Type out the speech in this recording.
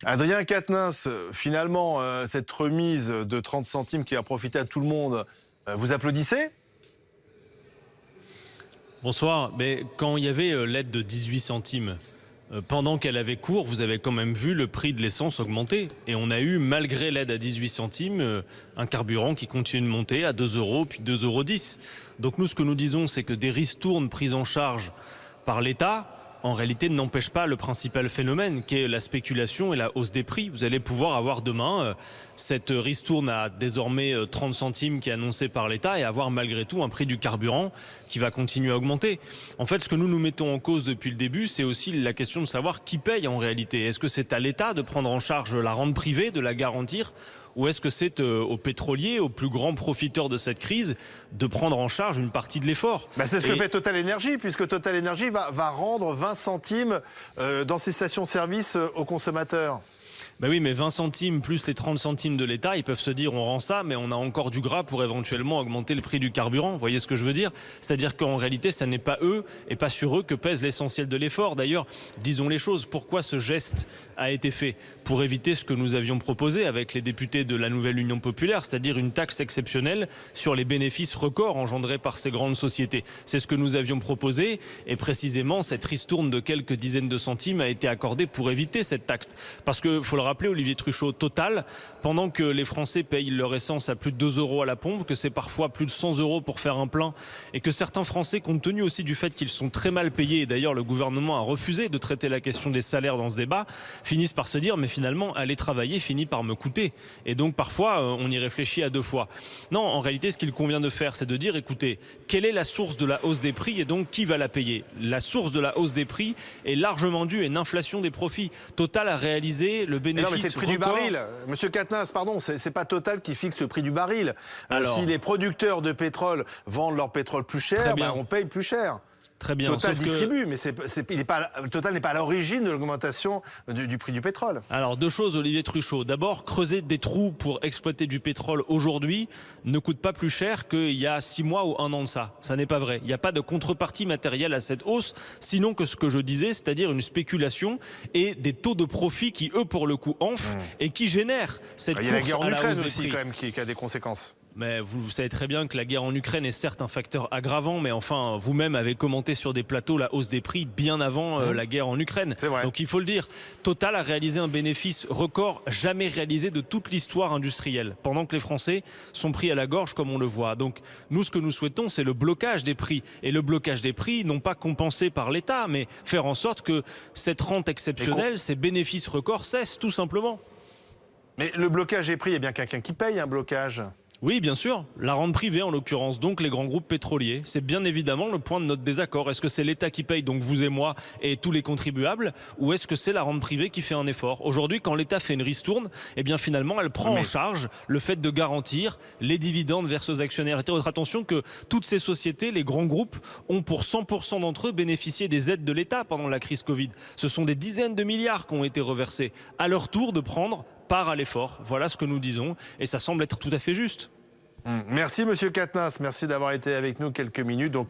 Adrien Quatennens, finalement, cette remise de 30 centimes qui a profité à tout le monde, vous applaudissez? Bonsoir. Mais quand il y avait l'aide de 18 centimes, pendant qu'elle avait cours, vous avez quand même vu le prix de l'essence augmenter. Et on a eu, malgré l'aide à 18 centimes, un carburant qui continue de monter à 2 euros, puis 2,10 €. Donc nous, ce que nous disons, c'est que des ristournes prises en charge par l'État, en réalité, n'empêche pas le principal phénomène, qui est la spéculation et la hausse des prix. Vous allez pouvoir avoir demain cette ristourne à désormais 30 centimes qui est annoncée par l'État et avoir malgré tout un prix du carburant qui va continuer à augmenter. En fait, ce que nous mettons en cause depuis le début, c'est aussi la question de savoir qui paye en réalité. Est-ce que c'est à l'État de prendre en charge la rente privée, de la garantir ? Ou est-ce que c'est aux pétroliers, aux plus grands profiteurs de cette crise, de prendre en charge une partie de l'effort? C'est ce que fait Total Energy, puisque Total Energy va rendre 20 centimes dans ses stations-service aux consommateurs. Oui, mais 20 centimes plus les 30 centimes de l'État, ils peuvent se dire on rend ça, mais on a encore du gras pour éventuellement augmenter le prix du carburant. Vous voyez ce que je veux dire? C'est-à-dire qu'en réalité, ça n'est pas eux et pas sur eux que pèse l'essentiel de l'effort. D'ailleurs, disons les choses, pourquoi ce geste a été fait? Pour éviter ce que nous avions proposé avec les députés de la nouvelle Union populaire, c'est-à-dire une taxe exceptionnelle sur les bénéfices records engendrés par ces grandes sociétés. C'est ce que nous avions proposé et précisément cette ristourne de quelques dizaines de centimes a été accordée pour éviter cette taxe. Parce que, faut le rappeler, Olivier Truchot, Total, pendant que les Français payent leur essence à plus de 2 € à la pompe, que c'est parfois plus de 100 € pour faire un plein, et que certains Français, compte tenu aussi du fait qu'ils sont très mal payés, et d'ailleurs le gouvernement a refusé de traiter la question des salaires dans ce débat, finissent par se dire mais finalement aller travailler finit par me coûter. Et donc parfois on y réfléchit à deux fois. Non, en réalité ce qu'il convient de faire, c'est de dire écoutez, quelle est la source de la hausse des prix et donc qui va la payer? La source de la hausse des prix est largement due à une inflation des profits. Total a réalisé le bénéfice. Non, mais c'est le prix du baril. Monsieur Quatennens, pardon, c'est pas Total qui fixe le prix du baril. Si les producteurs de pétrole vendent leur pétrole plus cher, on paye plus cher. Très bien. Total distribue, mais Total n'est pas à l'origine de l'augmentation du prix du pétrole. Alors, deux choses, Olivier Truchot. D'abord, creuser des trous pour exploiter du pétrole aujourd'hui ne coûte pas plus cher qu'il y a 6 mois ou 1 an de ça. Ça n'est pas vrai. Il n'y a pas de contrepartie matérielle à cette hausse, sinon que ce que je disais, c'est-à-dire une spéculation et des taux de profit qui, eux, pour le coup, enflent et qui génèrent cette course à la hausse des prix. Il y a la guerre en Ukraine aussi, quand même, qui a des conséquences. Mais vous savez très bien que la guerre en Ukraine est certes un facteur aggravant, mais enfin, vous-même avez commenté sur des plateaux la hausse des prix bien avant la guerre en Ukraine. C'est vrai. Donc il faut le dire, Total a réalisé un bénéfice record jamais réalisé de toute l'histoire industrielle, pendant que les Français sont pris à la gorge comme on le voit. Donc nous, ce que nous souhaitons, c'est le blocage des prix. Et le blocage des prix, non pas compensé par l'État, mais faire en sorte que cette rente exceptionnelle, ces bénéfices records cessent tout simplement. Mais le blocage des prix, il y a bien quelqu'un qui paye un blocage. Oui, bien sûr. La rente privée, en l'occurrence, donc les grands groupes pétroliers. C'est bien évidemment le point de notre désaccord. Est-ce que c'est l'État qui paye, donc vous et moi, et tous les contribuables, ou est-ce que c'est la rente privée qui fait un effort? Aujourd'hui, quand l'État fait une ristourne, eh bien finalement, elle prend en charge le fait de garantir les dividendes versés aux actionnaires. Et votre attention que toutes ces sociétés, les grands groupes, ont pour 100% d'entre eux bénéficié des aides de l'État pendant la crise Covid. Ce sont des dizaines de milliards qui ont été reversés. À leur tour de prendre part à l'effort. Voilà ce que nous disons et ça semble être tout à fait juste. Merci Monsieur Quatennens, merci d'avoir été avec nous quelques minutes.